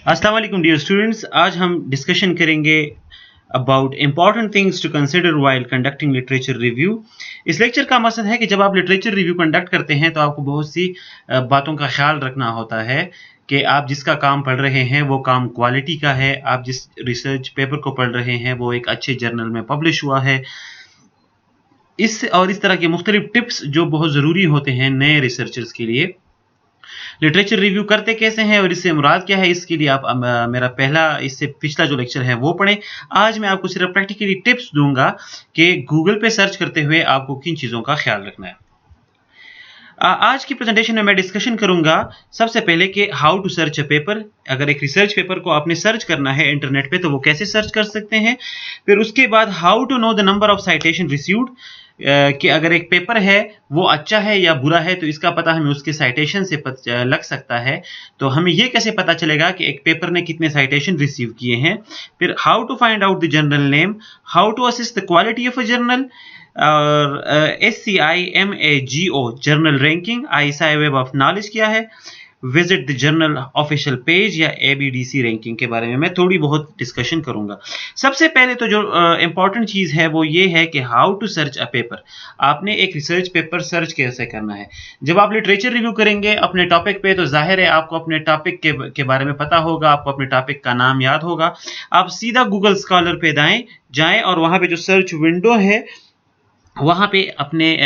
अस्सलाम वालेकुम dear students. आज हम डिस्कशन करेंगे about important things to consider while conducting literature review. इस लेक्चर का मकसद है कि जब आप लिटरेचर रिव्यू कंडक्ट करते हैं तो आपको बहुत सी बातों का ख्याल रखना होता है कि आप जिसका काम पढ़ रहे हैं वो काम क्वालिटी का है, आप जिस रिसर्च पेपर को पढ़ रहे हैं वो एक अच्छे जर्नल में पब्लिश हुआ है। इस तरह के मुख्तलिफ टिप्स जो बहुत ज़रूरी होते हैं नए रिसर्चर्स के लिए। लिटरेचर रिव्यू करते कैसे हैं और इससे मुराद क्या है, इसके लिए आप मेरा इससे पिछला जो लेक्चर है वो पढ़ें। आज मैं आपको सिर्फ प्रैक्टिकली टिप्स दूंगा कि गूगल पे सर्च करते हुए आपको किन चीज़ों का ख्याल रखना है। आज की प्रेजेंटेशन में मैं डिस्कशन करूंगा सबसे पहले कि how to search a paper. अगर एक रिसर्च पेपर को आपने सर्च करना है इंटरनेट पे तो वो कैसे सर्च कर सकते हैं। फिर उसके बाद how to know the number of citation received, कि अगर एक पेपर है वो अच्छा है या बुरा है तो इसका पता हमें उसके साइटेशन से लग सकता है। तो हमें ये कैसे पता चलेगा कि एक पेपर ने कितने साइटेशन रिसीव किए हैं। फिर how to find out the journal name, how to assess the quality of a journal, और SCIMAGO journal ranking, ISI web of knowledge क्या है, visit the journal official page या ABDC रैंकिंग के बारे में मैं थोड़ी बहुत डिस्कशन करूंगा। सबसे पहले तो जो इंपॉर्टेंट चीज़ है वो ये है कि how to search a paper. आपने एक रिसर्च पेपर सर्च कैसे करना है। जब आप लिटरेचर रिव्यू करेंगे अपने टॉपिक पे तो जाहिर है आपको अपने टॉपिक के बारे में पता होगा, आपको अपने टॉपिक का नाम याद होगा। आप सीधा गूगल स्कॉलर पे जाएं और वहां पे जो सर्च विंडो है वहां पे अपने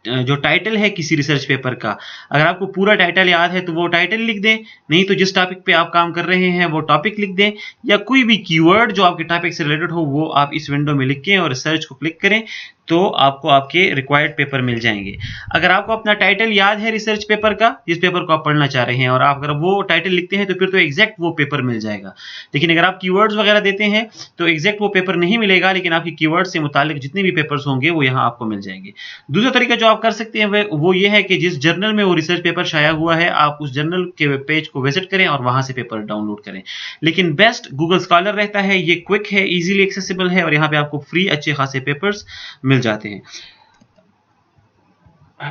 जो टाइटल है किसी रिसर्च पेपर का, अगर आपको पूरा टाइटल याद है तो वो टाइटल लिख दें, नहीं तो जिस टॉपिक पे आप काम कर रहे हैं वो टॉपिक लिख दें, या कोई भी कीवर्ड जो आपके टॉपिक से रिलेटेड हो वो आप इस विंडो में लिखें और सर्च को क्लिक करें तो आपको आपके रिक्वायर्ड पेपर मिल जाएंगे। अगर आपको अपना टाइटल याद है रिसर्च पेपर का, जिस पेपर को आप पढ़ना चाह रहे हैं, और आप अगर वो टाइटल लिखते हैं तो फिर तो एग्जैक्ट वो पेपर मिल जाएगा। लेकिन अगर आप कीवर्ड्स वगैरह देते हैं तो एग्जैक्ट वो पेपर नहीं मिलेगा, लेकिन आपके कीवर्ड से मुतालिक जितने भी पेपर्स होंगे वो यहाँ आपको मिल जाएंगे। दूसरा तरीका जो आप कर सकते हैं वो ये है कि जिस जर्नल में वो रिसर्च पेपर शाया हुआ है आप उस जर्नल के पेज को विजिट करें और वहां से पेपर डाउनलोड करें। लेकिन बेस्ट गूगल स्कॉलर रहता है, ये क्विक है, इजीली एक्सेसिबल है और यहाँ पे आपको फ्री अच्छे खासे पेपर्स मिल जाते हैं।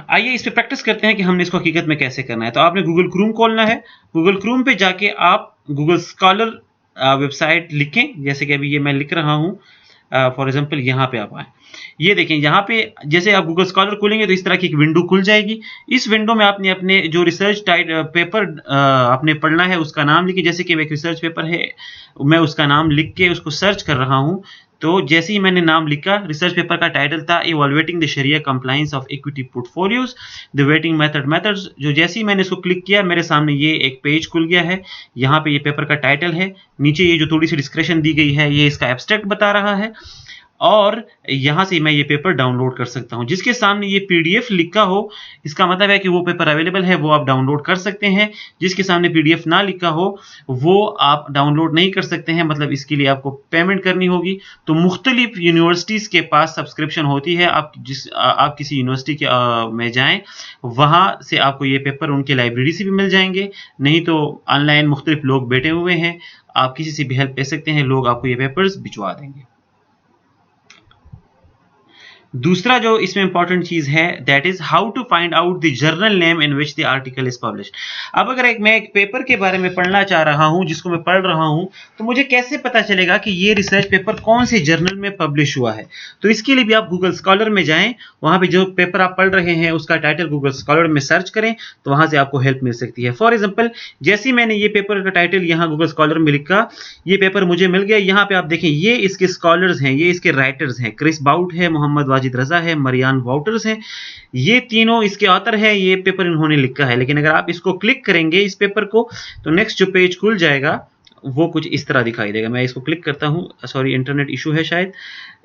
आइए इस पे प्रैक्टिस करते हैं कि हमने इसको हकीकत में कैसे करना है। तो आपने गूगल क्रोम खोलना है। गूगल क्रोम पे जाके आप गूगल स्कॉलर वेबसाइट लिखें, जैसे कि अभी ये मैं लिख रहा हूं। फॉर एग्जांपल यहाँ पे आप आए, ये देखें यहाँ पे जैसे आप गूगल स्कॉलर खोलेंगे तो इस तरह की एक विंडो खुल जाएगी। इस विंडो में आपने अपने जो रिसर्च पेपर आपने पढ़ना है उसका नाम लिखिए। जैसे कि एक रिसर्च पेपर है, मैं उसका नाम लिख के उसको सर्च कर रहा हूँ। तो जैसे ही मैंने नाम लिखा, रिसर्च पेपर का टाइटल था evaluating the Sharia compliance of equity portfolios, the weighting methods. जो जैसे ही मैंने इसको क्लिक किया मेरे सामने ये एक पेज खुल गया है। यहाँ पे ये पेपर का टाइटल है, नीचे ये जो थोड़ी सी डिस्क्रिप्शन दी गई है ये इसका एब्स्ट्रैक्ट बता रहा है, और यहां से मैं ये पेपर डाउनलोड कर सकता हूं। जिसके सामने ये PDF लिखा हो इसका मतलब है कि वो पेपर अवेलेबल है, वो आप डाउनलोड कर सकते हैं। जिसके सामने PDF ना लिखा हो वो आप डाउनलोड नहीं कर सकते हैं, मतलब इसके लिए आपको पेमेंट करनी होगी। तो मुख्तलिफ यूनिवर्सिटीज के पास सब्सक्रिप्शन होती है। आप किसी यूनिवर्सिटी के में जाएं, वहां से आपको ये पेपर उनके लाइब्रेरी से भी मिल जाएंगे, नहीं तो ऑनलाइन मुख्तलिफ लोग बैठे हुए हैं, आप किसी से भी हेल्प ले सकते हैं, लोग आपको ये पेपर्स भिजवा देंगे। दूसरा जो इसमें इंपॉर्टेंट चीज है that is how to find out the journal name in which the article is published. अब अगर मैं एक पेपर के बारे में पढ़ना चाह रहा हूं जिसको मैं पढ़ रहा हूं, तो मुझे कैसे पता चलेगा कि ये रिसर्च पेपर कौन से जर्नल में पब्लिश हुआ है। तो इसके लिए भी आप गूगल स्कॉलर में जाएं, वहां पे जो पेपर आप पढ़ रहे हैं उसका टाइटल गूगल स्कॉलर में सर्च करें तो वहां से आपको हेल्प मिल सकती है। फॉर एग्जाम्पल जैसे ही मैंने ये पेपर का टाइटल यहाँ गूगल स्कॉलर में लिखा, ये पेपर मुझे मिल गया। यहाँ पे आप देखें ये इसके स्कॉलर्स हैं, ये इसके राइटर्स हैं, क्रिस बाउट है, मोहम्मद वाजिद रजा है, मरियान वाउटर्स हैं, ये तीनों इसके ऑथर है। ये पेपर इन्होंने लिखा है। लेकिन अगर आप इसको क्लिक करेंगे इस पेपर को तो नेक्स्ट जो पेज खुल जाएगा वो कुछ इस तरह दिखाई देगा। मैं इसको क्लिक करता हूं, सॉरी इंटरनेट इशू है शायद।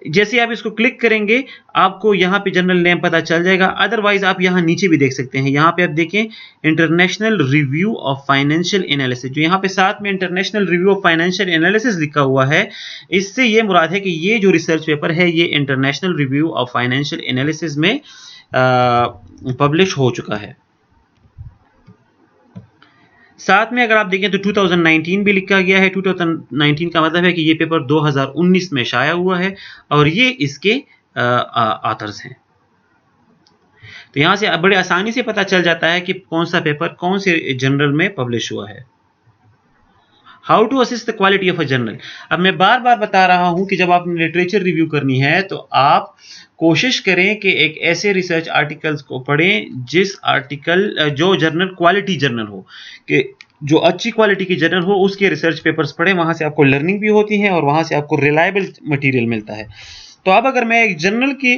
जैसे आप इसको क्लिक करेंगे आपको यहाँ पे जनरल नेम पता चल जाएगा। अदरवाइज आप यहाँ नीचे भी देख सकते हैं, यहाँ पे आप देखें international review of financial analysis, जो यहाँ पे साथ में international review of financial analysis लिखा हुआ है, इससे ये मुराद है कि ये जो रिसर्च पेपर है ये international review of financial analysis में पब्लिश हो चुका है। साथ में अगर आप देखें तो 2019 भी लिखा गया है। 2019 का मतलब है कि ये पेपर 2019 में शाया हुआ है और ये इसके ऑथर्स हैं। तो यहां से बड़े आसानी से पता चल जाता है कि कौन सा पेपर कौन से जर्नल में पब्लिश हुआ है। How to assess the quality of a journal. अब मैं बार बार बता रहा हूं कि जब आपने लिटरेचर रिव्यू करनी है तो आप कोशिश करें कि एक ऐसे रिसर्च आर्टिकल्स को पढ़ें जिस आर्टिकल जो जर्नल क्वालिटी जर्नल हो, कि जो अच्छी क्वालिटी की जर्नल हो उसके रिसर्च पेपर्स पढ़ें। वहां से आपको लर्निंग भी होती है और वहां से आपको रिलायबल मटेरियल मिलता है। तो अब अगर मैं एक जर्नल की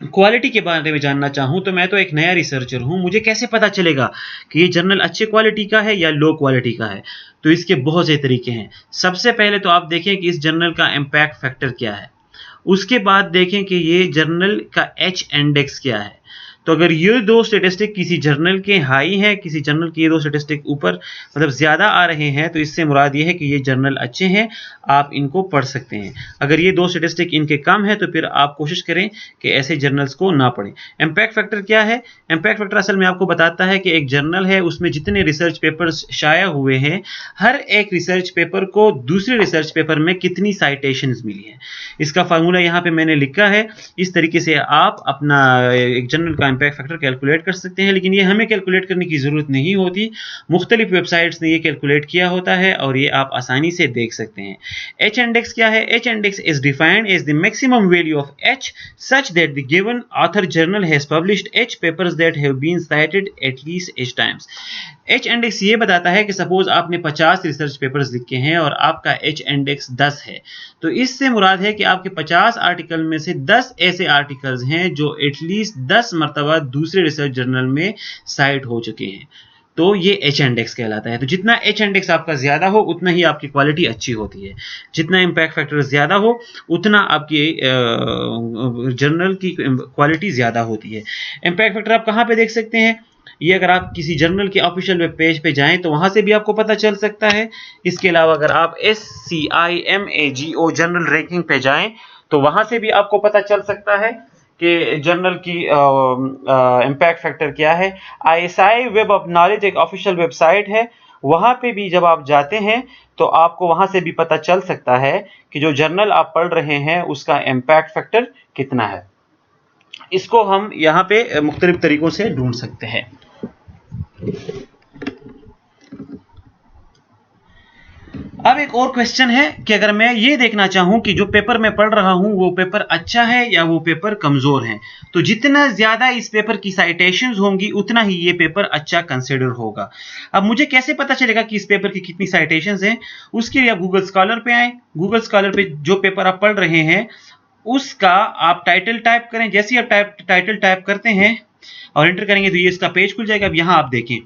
क्वालिटी के बारे में जानना चाहूं तो मैं तो एक नया रिसर्चर हूं, मुझे कैसे पता चलेगा कि ये जर्नल अच्छे क्वालिटी का है या लो क्वालिटी का है? तो इसके बहुत से तरीके हैं। सबसे पहले तो आप देखें कि इस जर्नल का इम्पैक्ट फैक्टर क्या है। उसके बाद देखें कि ये जर्नल का एच इंडेक्स क्या है। तो अगर ये दो स्टेटिस्टिक किसी जर्नल के हाई हैं, किसी जर्नल के ये दो स्टेटिस्टिक ऊपर मतलब ज़्यादा आ रहे हैं, तो इससे मुराद ये है कि ये जर्नल अच्छे हैं, आप इनको पढ़ सकते हैं। अगर ये दो स्टेटिस्टिक इनके कम है तो फिर आप कोशिश करें कि ऐसे जर्नल्स को ना पढ़ें। इम्पैक्ट फैक्टर क्या है? इम्पैक्ट फैक्टर असल में आपको बताता है कि एक जर्नल है, उसमें जितने रिसर्च पेपर्स शाया हुए हैं, हर एक रिसर्च पेपर को दूसरे रिसर्च पेपर में कितनी साइटेशंस मिली हैं। इसका फार्मूला यहाँ पे मैंने लिखा है। इस तरीके से आप अपना एक जर्नल का इम्पैक्ट फैक्टर कैलकुलेट कर सकते हैं, लेकिन ये हमें कैलकुलेट करने की ज़रूरत नहीं होती। मुख्तलिफ वेबसाइट्स ने ये कैलकुलेट किया होता है और ये आप आसानी से देख सकते हैं। एच इंडेक्स क्या है? H index is defined as the maximum value of H such that the given author journal has published H papers that have been cited at least H times. H index ये बताता है कि suppose आपने 50 research papers लिखे हैं और आपका H index 10 है, तो इससे मुराद है कि आपके 50 आर्टिकल में से 10 ऐसे आर्टिकल्स हैं जो एटलीस्ट 10 मरतबा दूसरे रिसर्च जर्नल में साइट हो चुके हैं। तो ये एच इंडेक्स कहलाता है। तो जितना एच इंडेक्स आपका ज्यादा हो उतना ही आपकी क्वालिटी अच्छी होती है। जितना इम्पैक्ट फैक्टर ज्यादा हो उतना आपकी जर्नल की क्वालिटी ज्यादा होती है। इम्पैक्ट फैक्टर आप कहाँ पे देख सकते हैं? ये अगर आप किसी जर्नल के ऑफिशियल वेब पेज पे जाएं तो वहां से भी आपको पता चल सकता है। इसके अलावा अगर आप SCIMAGO जर्नल रैंकिंग पे जाएं तो वहां से भी आपको पता चल सकता है कि जर्नल की इम्पैक्ट फैक्टर क्या है। ISI वेब ऑफ नॉलेज एक ऑफिशियल वेबसाइट है, वहां पे भी जब आप जाते हैं तो आपको वहां से भी पता चल सकता है कि जो जर्नल आप पढ़ रहे हैं उसका इम्पैक्ट फैक्टर कितना है। इसको हम यहाँ पे मुख्तलिफ तरीकों से ढूंढ सकते हैं। अब एक और क्वेश्चन है कि अगर मैं ये देखना चाहूं कि जो पेपर मैं पढ़ रहा हूं वो पेपर अच्छा है या वो पेपर कमजोर है, तो जितना ज्यादा इस पेपर की साइटेशंस होंगी उतना ही ये पेपर अच्छा कंसिडर होगा। अब मुझे कैसे पता चलेगा कि इस पेपर की कितनी साइटेशंस हैं? उसके लिए आप गूगल स्कॉलर पे आए। गूगल स्कॉलर पे जो पेपर आप पढ़ रहे हैं उसका आप टाइटल टाइप करें। जैसे ही आप टाइटल टाइप करते हैं और एंटर करेंगे तो ये इसका पेज खुल जाएगा। अब यहां आप देखें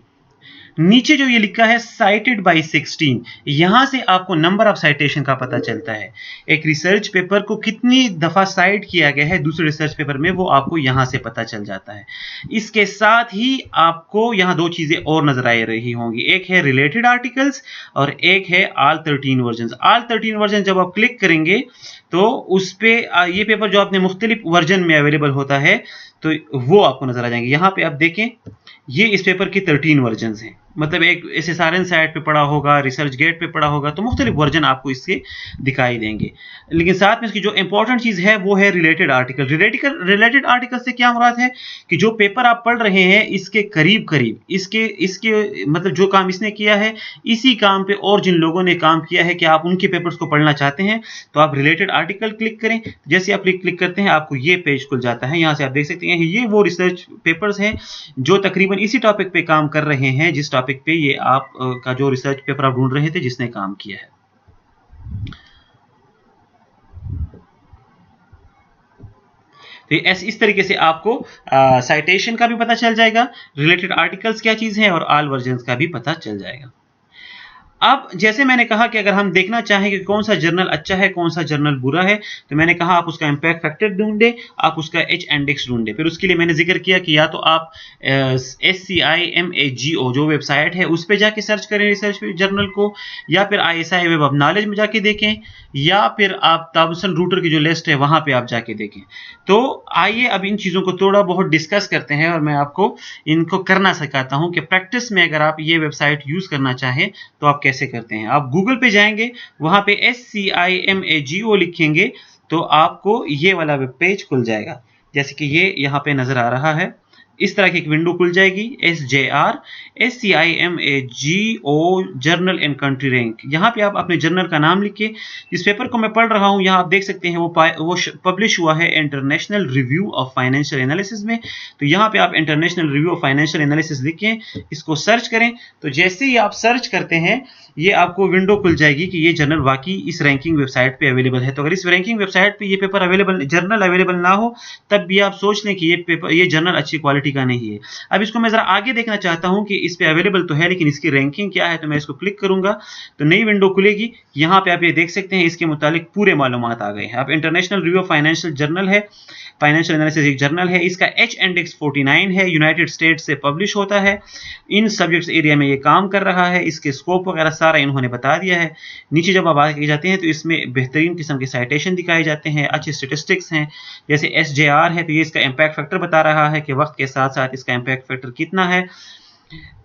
नीचे जो ये लिखा है साइटेड बाय 16, यहां से आपको नंबर ऑफ साइटेशन का पता चलता है। एक रिसर्च पेपर को कितनी दफा साइट किया गया है दूसरे रिसर्च पेपर में, वो आपको यहां से पता चल जाता है। इसके साथ ही आपको यहां दो चीजें और नजर आ रही होंगी, एक है रिलेटेड आर्टिकल्स और एक है ऑल 13 वर्जन। ऑल 13 वर्जन जब आप क्लिक करेंगे तो उस पे ये पेपर जो आपने मुख्तलिफ वर्जन में अवेलेबल होता है तो वो आपको नजर आ जाएंगे। यहां पे आप देखें ये इस पेपर की 13 वर्जन हैं, मतलब एक SSRN साइट पे पड़ा होगा, रिसर्च गेट पे पड़ा होगा, तो मुख्तलिफ वर्जन आपको इसके दिखाई देंगे। लेकिन साथ में इसकी जो इंपॉर्टेंट चीज है वो है रिलेटेड आर्टिकल। रिलेटेड आर्टिकल से क्या मुराद है कि जो पेपर आप पढ़ रहे हैं इसके करीब करीब इसके मतलब जो काम इसने किया है इसी काम पे और जिन लोगों ने काम किया है कि आप उनके पेपर्स को पढ़ना चाहते हैं तो आप रिलेटेड आर्टिकल क्लिक करें। जैसे आप क्लिक करते हैं आपको ये पेज खुल जाता है। यहां से आप देख सकते हैं ये वो रिसर्च पेपर्स हैं जो तकरीबन इसी टॉपिक पे काम कर रहे हैं जिस टॉपिक पे ये आप का जो रिसर्च पेपर आप ढूंढ रहे थे जिसने काम किया है। तो इस तरीके से आपको साइटेशन का भी पता चल जाएगा, रिलेटेड आर्टिकल्स क्या चीज है और ऑल वर्जन्स का भी पता चल जाएगा। अब जैसे मैंने कहा कि अगर हम देखना चाहें कि कौन सा जर्नल अच्छा है कौन सा जर्नल बुरा है, तो मैंने कहा आप उसका इम्पैक्ट फैक्टर ढूंढे, आप उसका एच इंडेक्स ढूंढे। फिर उसके लिए मैंने जिक्र किया कि या तो आप SCIMAGO जो वेबसाइट है उस पर जाके सर्च करें रिसर्च जर्नल को, या फिर ISI वेब ऑफ नॉलेज में जाके देखें, या फिर आप थॉमसन रूटर की जो लिस्ट है वहां पे आप जाके देखें। तो आइए अब इन चीजों को थोड़ा बहुत डिस्कस करते हैं और मैं आपको इनको करना सिखाता हूं कि प्रैक्टिस में अगर आप ये वेबसाइट यूज करना चाहें तो आप कैसे करते हैं। आप गूगल पे जाएंगे, वहां पे SCIMAGO लिखेंगे तो आपको ये वाला वेब पेज खुल जाएगा, जैसे कि ये यहाँ पे नजर आ रहा है। इस तरह की एक विंडो खुल जाएगी, SJR SCIMAGO journal and country rank. यहाँ पे आप अपने जर्नल का नाम लिख के, इस पेपर को मैं पढ़ रहा हूँ, यहाँ आप देख सकते हैं वो पब्लिश हुआ है international review of financial analysis में। तो यहाँ पे आप international review of financial analysis लिखें, इसको सर्च करें। तो जैसे ही आप सर्च करते हैं ये आपको विंडो खुल जाएगी कि ये जर्नल वाकई इस रैंकिंग वेबसाइट पे अवेलेबल है। तो अगर इस रैंकिंग वेबसाइट पे ये पेपर अवेलेबल, जर्नल अवेलेबल ना हो, तब भी आप सोच लें कि ये जर्नल अच्छी क्वालिटी का नहीं है। अब इसको मैं जरा आगे देखना चाहता हूं कि इस पे अवेलेबल तो है लेकिन इसकी रैंकिंग क्या है। तो मैं इसको क्लिक करूंगा तो नई विंडो खुलेगी। यहाँ पे आप ये देख सकते हैं इसके मुतालिक पूरे मालूमात आ गए हैं। अब international review of financial journal है, फाइनेंशियल एनालिसिस एक जर्नल है, इसका H इंडेक्स 49 है, यूनाइटेड स्टेट्स से पब्लिश होता है, इन सब्जेक्ट्स एरिया में ये काम कर रहा है, इसके स्कोप वगैरह सारा इन्होंने बता दिया है। नीचे जब आप आगे जाते हैं तो इसमें बेहतरीन किस्म के साइटेशन दिखाए जाते हैं, अच्छे स्टेटिस्टिक्स हैं। जैसे SJR है तो ये इसका इम्पैक्ट फैक्टर बता रहा है कि वक्त के साथ साथ इसका इम्पैक्ट फैक्टर कितना है।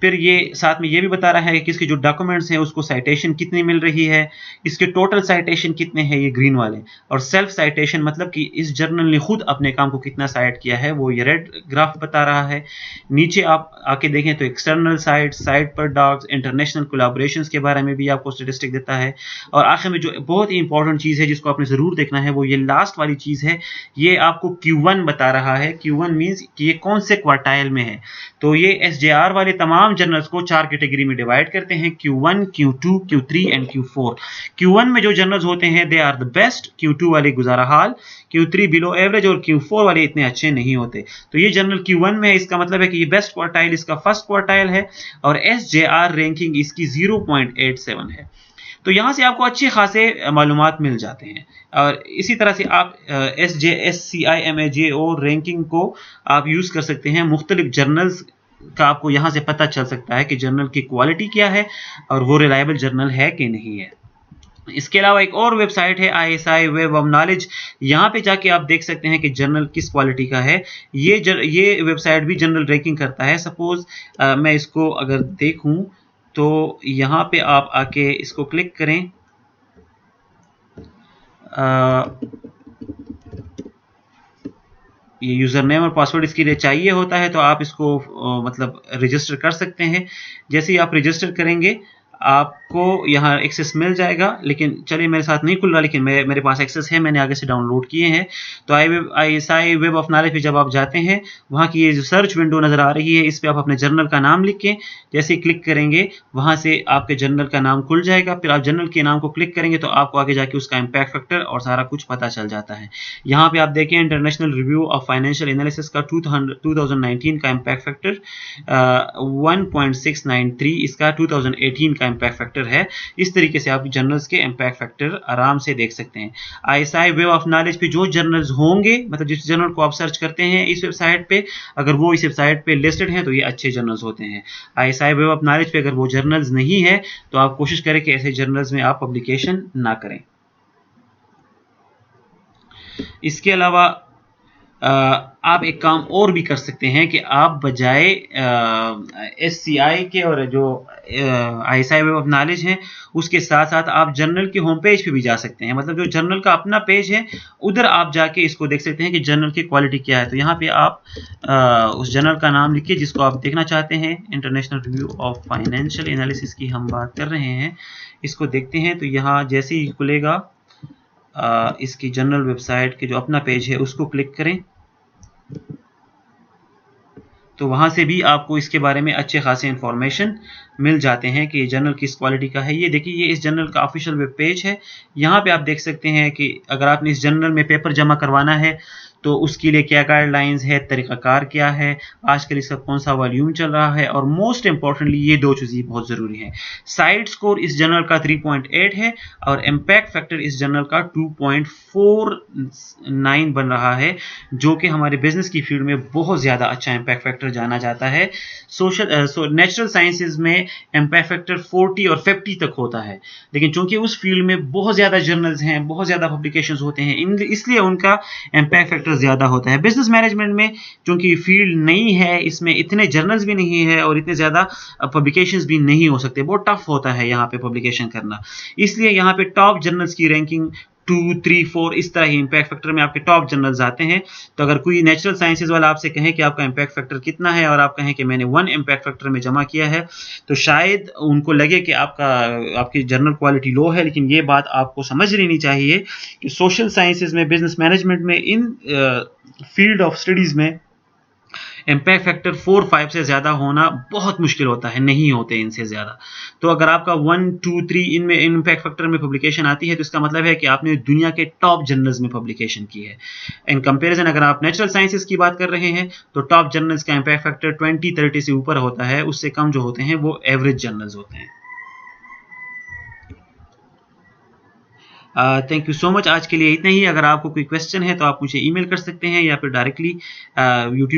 फिर ये साथ में ये भी बता रहा है कि इसके जो डॉक्यूमेंट्स हैं उसको साइटेशन कितनी मिल रही है, इसके टोटल साइटेशन कितने हैं, ये ग्रीन वाले, और सेल्फ साइटेशन मतलब कि इस जर्नल ने खुद अपने काम को कितना साइट किया है, वो ये रेड ग्राफ बता रहा है। नीचे आप आके देखें तो एक्सटर्नल साइट, साइट पर डॉक्स, इंटरनेशनल कोलैबोरेशंस के बारे में भी आपको स्टेटिस्टिक देता है। और आखिर में जो बहुत ही इंपॉर्टेंट चीज़ है जिसको आपने ज़रूर देखना है वो ये लास्ट वाली चीज़ है, ये आपको Q1 बता रहा है। Q1 मीन्स कि ये कौन से क्वार्टाइल में है। तो ये SJR वाले तमाम जर्नल्स को 4 कैटेगरी में डिवाइड करते हैं, Q1, Q2, Q3 and Q4। Q1 में जो जर्नल्स होते हैं they are the best, Q2 वाले गुजारा हाल, Q3 बिलो एवरेज और Q4 वाले इतने अच्छे नहीं होते। तो ये जर्नल Q1 में है, इसका मतलब है कि ये बेस्ट क्वार्टाइल इसका फर्स्ट क्वार्टाइल है और SJR रैंकिंग इसकी 0.87 है। तो यहाँ से आपको अच्छे खासे मालूमात मिल जाते हैं। और इसी तरह से आप SCIMAGO रैंकिंग को आप यूज़ कर सकते हैं। मुख्तलिफ जर्नल्स का आपको यहाँ से पता चल सकता है कि जर्नल की क्वालिटी क्या है और वो रिलायबल जर्नल है कि नहीं है। इसके अलावा एक और वेबसाइट है ISI वेब ऑफ नॉलेज, यहाँ पे जाके आप देख सकते हैं कि जर्नल किस क्वालिटी का है। ये वेबसाइट भी जर्नल रैंकिंग करता है। सपोज मैं इसको अगर देखूं तो यहाँ पे आप आके इसको क्लिक करें, ये यूज़र नेम और पासवर्ड इसके लिए चाहिए होता है, तो आप इसको मतलब रजिस्टर कर सकते हैं। जैसे ही आप रजिस्टर करेंगे आपको यहाँ एक्सेस मिल जाएगा, लेकिन चलिए मेरे साथ नहीं खुल रहा, लेकिन मेरे पास एक्सेस है, मैंने आगे से डाउनलोड किए हैं। तो ISI वेब ऑफ नॉलेज पे जब आप जाते हैं, वहाँ की ये जो सर्च विंडो नज़र आ रही है, इस पर आप अपने जर्नल का नाम लिख के जैसे ही क्लिक करेंगे वहाँ से आपके जर्नल का नाम खुल जाएगा। फिर आप जर्नल के नाम को क्लिक करेंगे तो आपको आगे जाके उसका इम्पैक्ट फैक्टर और सारा कुछ पता चल जाता है। यहाँ पे आप देखें international review of financial analysis का 2019 का इम्पैक्ट फैक्टर 1.693, इसका 2018 का इम्पैक्ट फैक्टर है। इस तरीके से आप जर्नल्स के इम्पैक्ट फैक्टर आराम से देख सकते हैं। ISI वेब ऑफ नॉलेज पे जो जर्नल्स होंगे, मतलब जिस जर्नल को आप सर्च करते हैं इस वेबसाइट पे, अगर वो इस वेबसाइट पे लिस्टेड हैं तो ये अच्छे जर्नल्स होते हैं। ISI वेब ऑफ नॉलेज पे अगर वो जर्नल्स नहीं है तो आप कोशिश करें कि ऐसे जर्नल्स में आप पब्लिकेशन ना करें। इसके अलावा आप एक काम और भी कर सकते हैं कि आप बजाय SCI के और जो ISI वेब ऑफ नॉलेज है उसके साथ साथ आप जर्नल के होम पेज पे भी जा सकते हैं। मतलब जो जर्नल का अपना पेज है उधर आप जाके इसको देख सकते हैं कि जर्नल की क्वालिटी क्या है। तो यहाँ पे आप उस जर्नल का नाम लिखिए जिसको आप देखना चाहते हैं। International review of financial analysis की हम बात कर रहे हैं, इसको देखते हैं। तो यहाँ जैसे ही खुलेगा इसकी जर्नल वेबसाइट के जो अपना पेज है उसको क्लिक करें तो वहाँ से भी आपको इसके बारे में अच्छे खासे इंफॉर्मेशन मिल जाते हैं कि ये जर्नल किस क्वालिटी का है। ये देखिए, ये इस जर्नल का ऑफिशियल वेब पेज है। यहाँ पे आप देख सकते हैं कि अगर आपने इस जर्नल में पेपर जमा करवाना है तो उसके लिए क्या गाइडलाइंस है, तरीक़ाकार क्या है, आजकल इसका कौन सा वॉल्यूम चल रहा है, और मोस्ट इंपॉर्टेंटली ये दो चीज़ें बहुत ज़रूरी हैं। साइड स्कोर इस जर्नल का 3.8 है और इम्पैक्ट फैक्टर इस जर्नल का 2.49 बन रहा है, जो कि हमारे बिजनेस की फील्ड में बहुत ज़्यादा अच्छा इम्पैक्ट फैक्टर जाना जाता है। नेचुरल साइंसेज में इम्पैक्ट फैक्टर 40 और 50 तक होता है, लेकिन चूंकि उस फील्ड में बहुत ज़्यादा जर्नल्स हैं, बहुत ज़्यादा पब्लिकेशंस होते हैं, इसलिए उनका इम्पैक्ट फैक्टर ज़्यादा होता है। बिजनेस मैनेजमेंट में चूंकि फील्ड नई है, इसमें इतने जर्नल्स भी नहीं है और इतने ज़्यादा पब्लिकेशंस भी नहीं हो सकते, बहुत टफ होता है यहाँ पे पब्लिकेशन करना। इसलिए यहाँ पे टॉप जर्नल्स की रैंकिंग 2, 3, 4 इस तरह ही इम्पैक्ट फैक्टर में आपके टॉप जर्नल्स आते हैं। तो अगर कोई नेचुरल साइंसेज वाला आपसे कहे कि आपका इम्पैक्ट फैक्टर कितना है और आप कहें कि मैंने 1 इम्पैक्ट फैक्टर में जमा किया है, तो शायद उनको लगे कि आपकी जर्नल क्वालिटी लो है। लेकिन ये बात आपको समझ लेनी चाहिए कि सोशल साइंसेज में, बिजनेस मैनेजमेंट में, इन फील्ड ऑफ स्टडीज में इम्पैक्ट फैक्टर 4, 5 से ज़्यादा होना बहुत मुश्किल होता है, नहीं होते इनसे ज़्यादा। तो अगर आपका 1, 2, 3 इनमें इम्पैक्ट फैक्टर में पब्लिकेशन आती है, तो इसका मतलब है कि आपने दुनिया के टॉप जर्नल्स में पब्लिकेशन की है। इन कंपैरिजन अगर आप नेचुरल साइंसेज की बात कर रहे हैं, तो टॉप जर्नल्स का इम्पैक्ट फैक्टर 20, 30 से ऊपर होता है। उससे कम जो होते हैं वो एवरेज जर्नल्स होते हैं। Thank you so much. आज के लिए इतना ही। अगर आपको कोई क्वेश्चन है तो आप मुझे ईमेल कर सकते हैं या फिर डायरेक्टली यूट्यूब